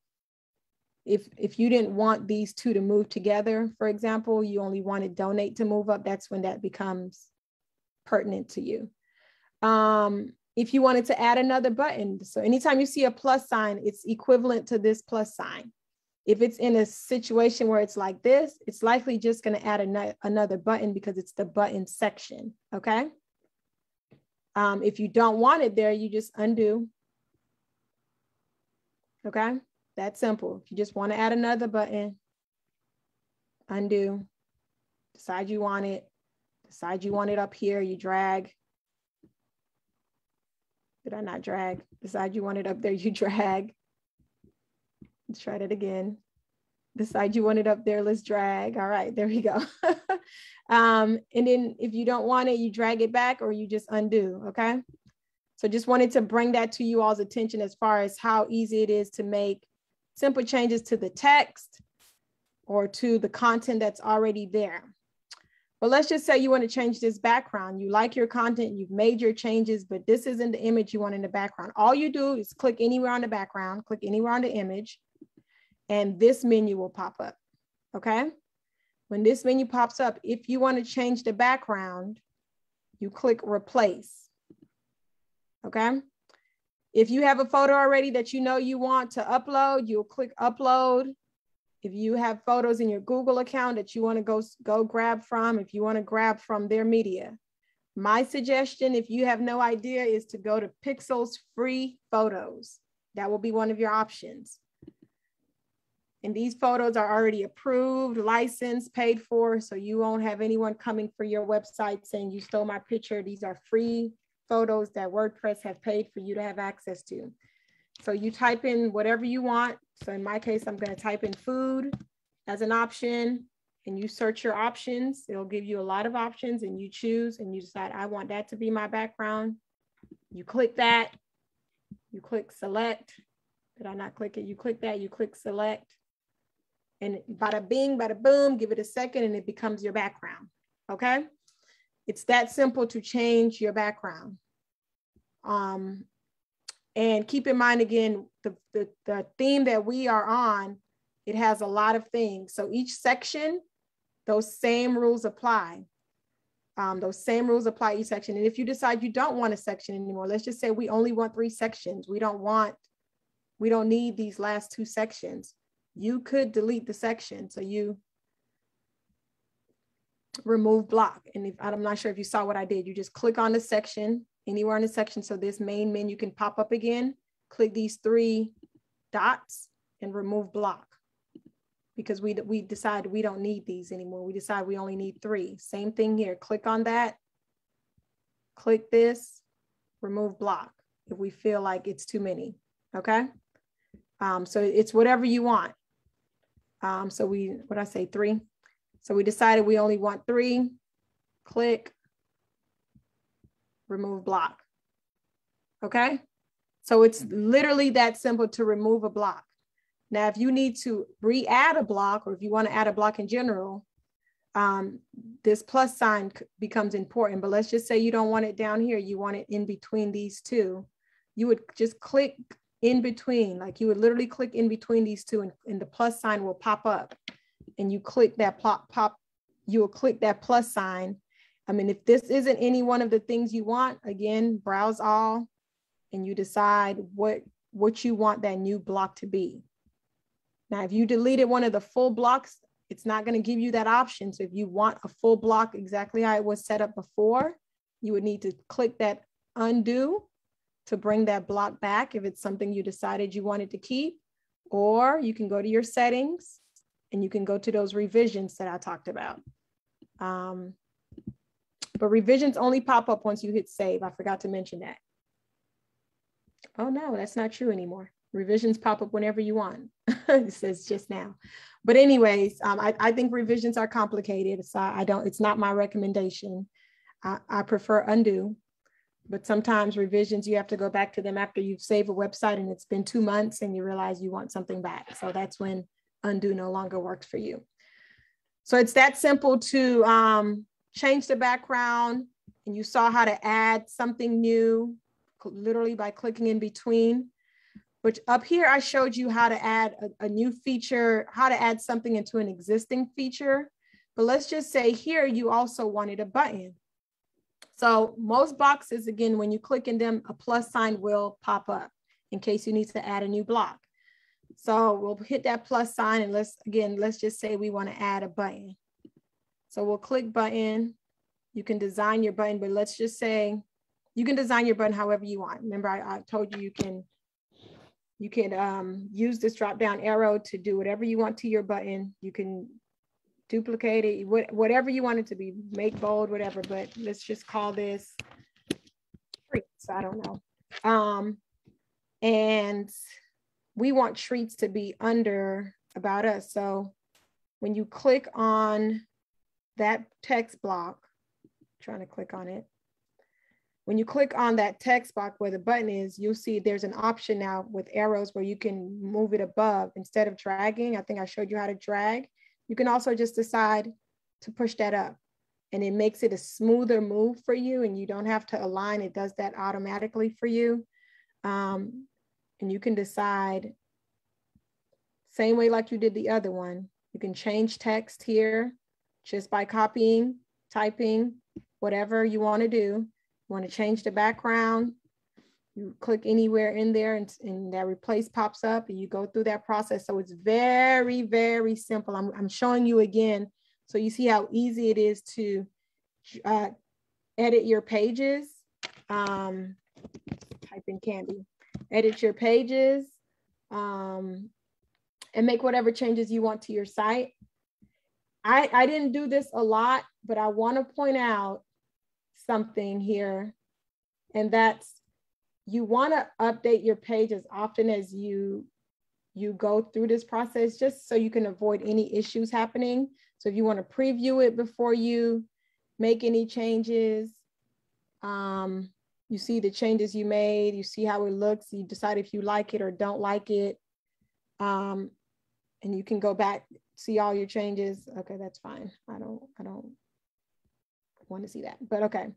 if you didn't want these two to move together, for example, you only wanted donate to move up, that's when that becomes pertinent to you. If you wanted to add another button, so anytime you see a plus sign, it's equivalent to this plus sign. If it's in a situation where it's like this, it's likely just going to add another button because it's the button section, okay? If you don't want it there, you just undo, okay? That's simple. If you just want to add another button, undo, decide you want it up here, you drag. Did I not drag? Decide you want it up there, you drag. Let's try that again. Decide you want it up there, let's drag. All right, there we go. And then if you don't want it, you drag it back or you just undo, okay? So just wanted to bring that to you all's attention as far as how easy it is to make simple changes to the text or to the content that's already there. But let's just say you want to change this background. You like your content, you've made your changes, but this isn't the image you want in the background. All you do is click anywhere on the background, click anywhere on the image, and this menu will pop up, okay? When this menu pops up, if you want to change the background, you click replace, okay? If you have a photo already that you know you want to upload, you'll click upload. If you have photos in your Google account that you want to go grab from, if you want to grab from their media, my suggestion, if you have no idea, is to go to Pixel's free photos. That will be one of your options. And these photos are already approved, licensed, paid for, so you won't have anyone coming for your website saying you stole my picture. These are free photos that WordPress have paid for you to have access to. So you type in whatever you want. So in my case, I'm going to type in food as an option and you search your options. It'll give you a lot of options and you choose and you decide, I want that to be my background. You click that, you click select. Did I not click it? You click that, you click select. And bada bing, bada boom, give it a second and it becomes your background, okay? It's that simple to change your background. And keep in mind, again, the theme that we are on, it has a lot of things. So each section, those same rules apply. Those same rules apply each section. And if you decide you don't want a section anymore, let's just say we only want 3 sections. We don't need these last 2 sections. You could delete the section. So you remove block. And I'm not sure if you saw what I did. You just click on the section, anywhere in the section. So this main menu can pop up again. Click these 3 dots and remove block. Because we decide we don't need these anymore. We decide we only need 3. Same thing here. Click on that. Click this. Remove block if we feel like it's too many. Okay. So it's whatever you want. So what I say, 3. So we decided we only want 3. Click. Remove block. Okay. So it's literally that simple to remove a block. Now, if you need to re-add a block, or if you want to add a block in general, this plus sign becomes important. But let's just say you don't want it down here. You want it in between these 2. You would just click in between, like you would literally click in between these 2 and the plus sign will pop up. And you click that you will click that plus sign. I mean, if this isn't any one of the things you want, again, browse all and you decide what you want that new block to be. Now, if you deleted one of the full blocks, it's not going to give you that option. So if you want a full block exactly how it was set up before, you would need to click that undo to bring that block back if it's something you decided you wanted to keep. Or you can go to your settings and you can go to those revisions that I talked about. But revisions only pop up once you hit save. I forgot to mention that. Oh no, that's not true anymore. Revisions pop up whenever you want. It says just now. But anyways, I think revisions are complicated. So it's not my recommendation. I prefer undo, but sometimes revisions, you have to go back to them after you've saved a website and it's been 2 months and you realize you want something back. So that's when undo no longer works for you. So it's that simple to change the background, and you saw how to add something new, literally by clicking in between. But up here, I showed you how to add a new feature, how to add something into an existing feature. But let's just say here, you also wanted a button. So most boxes, again, when you click in them, a plus sign will pop up in case you need to add a new block. So we'll hit that plus sign, and let's just say we want to add a button. So we'll click button. You can design your button, but let's just say you can design your button however you want. Remember, I told you you can use this drop down arrow to do whatever you want to your button. You can duplicate it, whatever you want it to be, make bold, whatever, but let's just call this treats. I don't know. And we want treats to be under about us. So when you click on that text block, trying to click on it. When you click on that text box where the button is, you'll see there's an option now with arrows where you can move it above instead of dragging. I think I showed you how to drag. You can also just decide to push that up, and it makes it a smoother move for you, and you don't have to align. It does that automatically for you. And you can decide, same way like you did the other one, you can change text here just by copying, typing, whatever you want to do. You want to change the background, you click anywhere in there and that replace pops up, and you go through that process. So it's very, very simple. I'm showing you again, so you see how easy it is to edit your pages. Type in Candy, edit your pages, and make whatever changes you want to your site. I didn't do this a lot, but I want to point out something here, and that's you want to update your page as often as you go through this process, just so you can avoid any issues happening. So if you want to preview it before you make any changes, you see the changes you made, you see how it looks, you decide if you like it or don't like it, and you can go back, see all your changes. Okay, that's fine. I don't want to see that, but okay.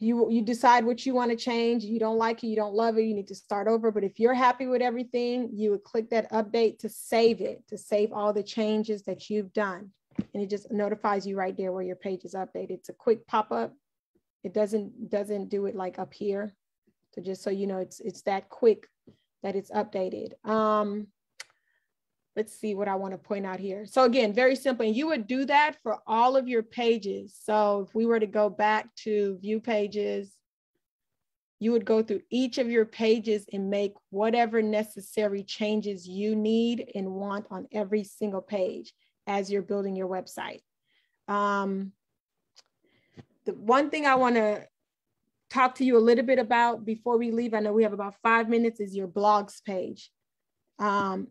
You decide what you want to change. You don't like it, you don't love it, you need to start over. But if you're happy with everything, you would click that update to save it, to save all the changes that you've done. And it just notifies you right there where your page is updated. It's a quick pop-up. It doesn't do it like up here. So just so you know, it's that quick that it's updated. Let's see what I want to point out here. So again, very simple. And you would do that for all of your pages. So if we were to go back to view pages, you would go through each of your pages and make whatever necessary changes you need and want on every single page as you're building your website. The one thing I want to talk to you a little bit about before we leave, I know we have about 5 minutes, is your blogs page.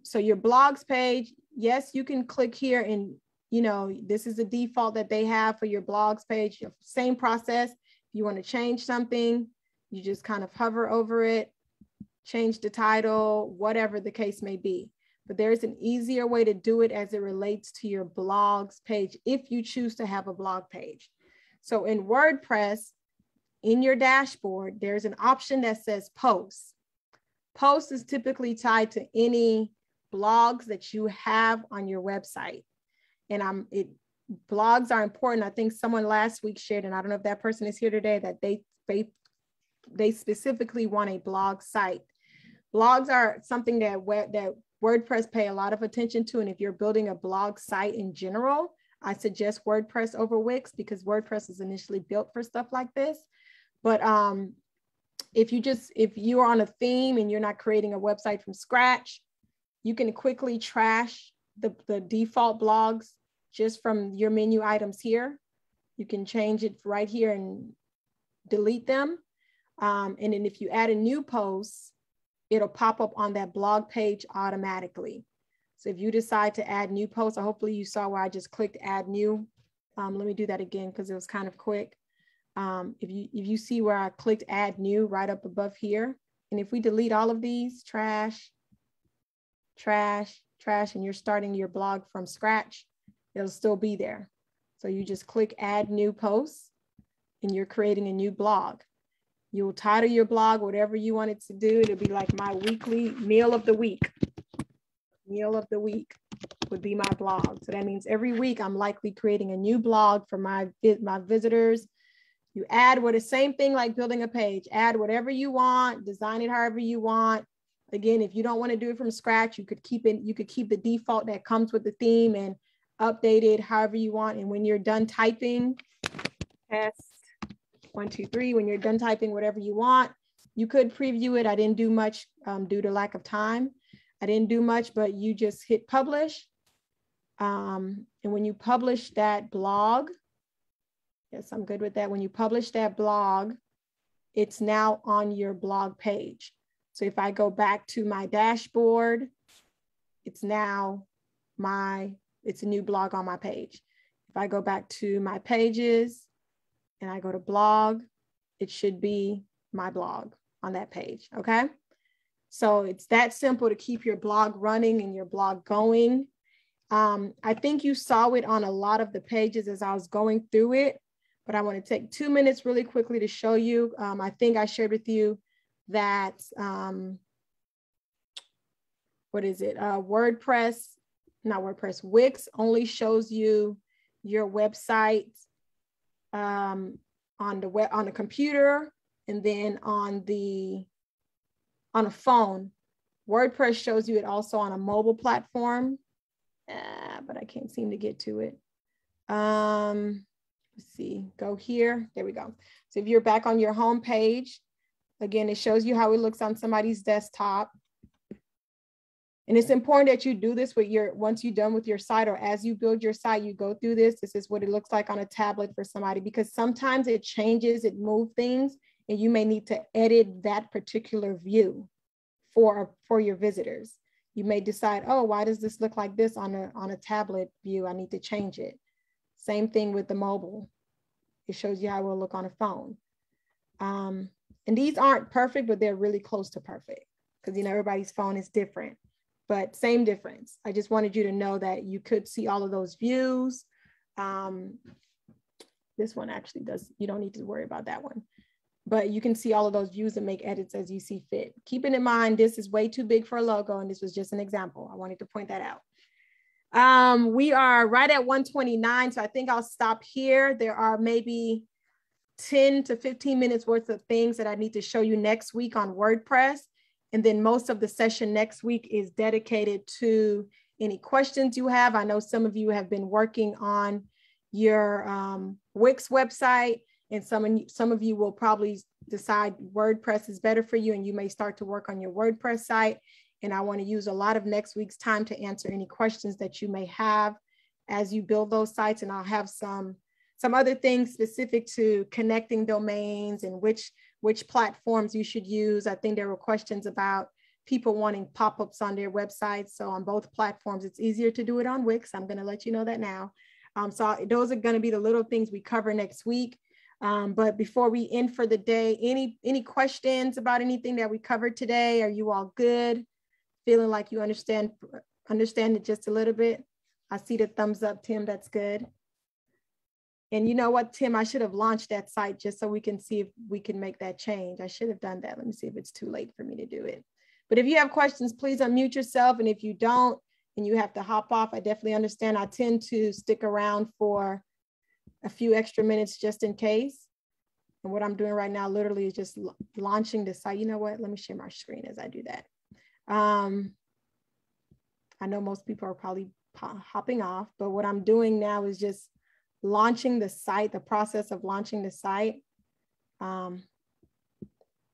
So your blogs page, yes, you can click here and, you know, this is the default that they have for your blogs page. Same process. If you want to change something, you just kind of hover over it, change the title, whatever the case may be. But there's an easier way to do it as it relates to your blogs page if you choose to have a blog page. So in WordPress, in your dashboard, there's an option that says posts. Post is typically tied to any blogs that you have on your website. And blogs are important. I think someone last week shared, and I don't know if that person is here today, that they specifically want a blog site. Blogs are something that WordPress pay a lot of attention to. And if you're building a blog site in general, I suggest WordPress over Wix, because WordPress is initially built for stuff like this. But if you are on a theme and you're not creating a website from scratch, you can quickly trash the default blogs just from your menu items here. You can change it right here and delete them. And then if you add a new post, it'll pop up on that blog page automatically. So if you decide to add new posts, or hopefully you saw where I just clicked add new. Let me do that again because it was kind of quick. If you see where I clicked add new right up above here, and if we delete all of these, trash, trash, trash, and you're starting your blog from scratch, it'll still be there. So you just click add new posts and you're creating a new blog. You'll title your blog whatever you want it to do. It'll be like my weekly meal of the week. Meal of the week would be my blog. So that means every week I'm likely creating a new blog for my visitors. You add what is same thing like building a page. Add whatever you want, design it however you want. Again, if you don't want to do it from scratch, you could keep it. You could keep the default that comes with the theme and update it however you want. And when you're done typing, test 1, 2, 3. When you're done typing whatever you want, you could preview it. I didn't do much due to lack of time. I didn't do much, but you just hit publish. And when you publish that blog, yes, I'm good with that. When you publish that blog, it's now on your blog page. So if I go back to my dashboard, it's now it's a new blog on my page. If I go back to my pages and I go to blog, it should be my blog on that page, okay? So it's that simple to keep your blog running and your blog going. I think you saw it on a lot of the pages as I was going through it, but I want to take 2 minutes really quickly to show you. I think I shared with you that, what is it? WIX only shows you your website on the computer, and then on a phone. WordPress shows you it also on a mobile platform, but I can't seem to get to it. Let's see, go here, there we go. So if you're back on your home page, again, it shows you how it looks on somebody's desktop. And it's important that you do this once you're done with your site, or as you build your site, you go through this. This is what it looks like on a tablet for somebody, because sometimes it changes, it moves things, and you may need to edit that particular view for your visitors. You may decide, oh, why does this look like this on a tablet view? I need to change it. Same thing with the mobile. It shows you how it will look on a phone. And these aren't perfect, but they're really close to perfect, because everybody's phone is different. But same difference. I just wanted you to know that you could see all of those views. This one actually you don't need to worry about that one. But you can see all of those views and make edits as you see fit. Keeping in mind, this is way too big for a logo, and this was just an example. I wanted to point that out. We are right at 1:29, so I think I'll stop here. There are maybe 10 to 15 minutes worth of things that I need to show you next week on WordPress. And then most of the session next week is dedicated to any questions you have. I know some of you have been working on your WIX website, and some of you will probably decide WordPress is better for you, and you may start to work on your WordPress site. And I want to use a lot of next week's time to answer any questions that you may have as you build those sites. And I'll have some other things specific to connecting domains and which platforms you should use. I think there were questions about people wanting pop-ups on their websites. So on both platforms, it's easier to do it on Wix. I'm going to let you know that now. So those are going to be the little things we cover next week. But before we end for the day, any questions about anything that we covered today? Are you all good? Feeling like you understand it just a little bit? I see the thumbs up, Tim. That's good. And you know what, Tim, I should have launched that site just so we can see if we can make that change. I should have done that. Let me see if it's too late for me to do it. But if you have questions, please unmute yourself. And if you don't, and you have to hop off, I definitely understand. I tend to stick around for a few extra minutes just in case. And what I'm doing right now literally is just launching the site. You know what? Let me share my screen as I do that. I know most people are probably hopping off, but what I'm doing now is just launching the site, the process of launching the site,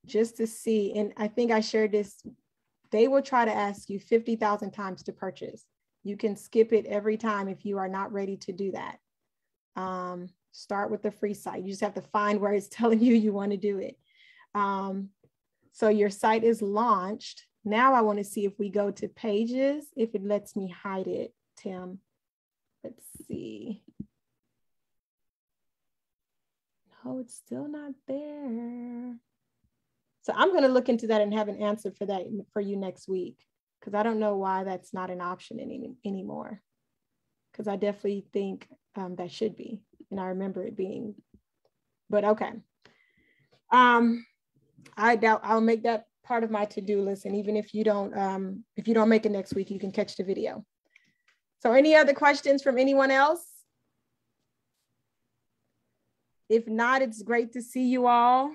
just to see. And I think I shared this. They will try to ask you 50,000 times to purchase. You can skip it every time if you are not ready to do that. Start with the free site. You just have to find where it's telling you want to do it. So your site is launched. Now I want to see if we go to pages, if it lets me hide it, Tim. Let's see. Oh, it's still not there. So I'm going to look into that and have an answer for that for you next week, because I don't know why that's not an option anymore. Because I definitely think that should be, and I remember it being, but okay. I doubt I'll make that part of my to-do list, and even if you don't make it next week, you can catch the video. So any other questions from anyone else? If not, it's great to see you all.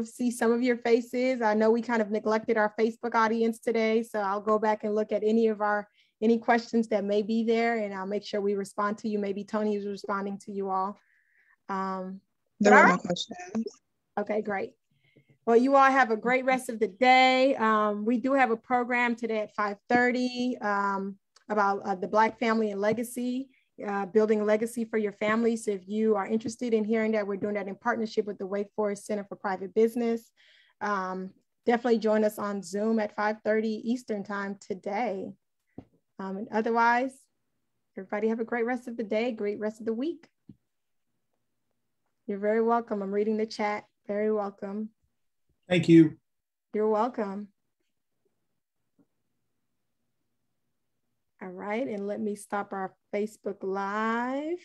See some of your faces. I know we kind of neglected our Facebook audience today, so I'll go back and look at any questions that may be there, and I'll make sure we respond to you. Maybe Tony is responding to you all. There were no questions. Okay, great. Well, you all have a great rest of the day. We do have a program today at 5:30 about the Black family and legacy. Building a legacy for your family. So if you are interested in hearing that, we're doing that in partnership with the Wake Forest Center for Private Business. Definitely join us on Zoom at 5:30 Eastern time today. And otherwise, everybody have a great rest of the day, great rest of the week. You're very welcome. I'm reading the chat. Very welcome. Thank you. You're welcome. All right, and let me stop our Facebook Live.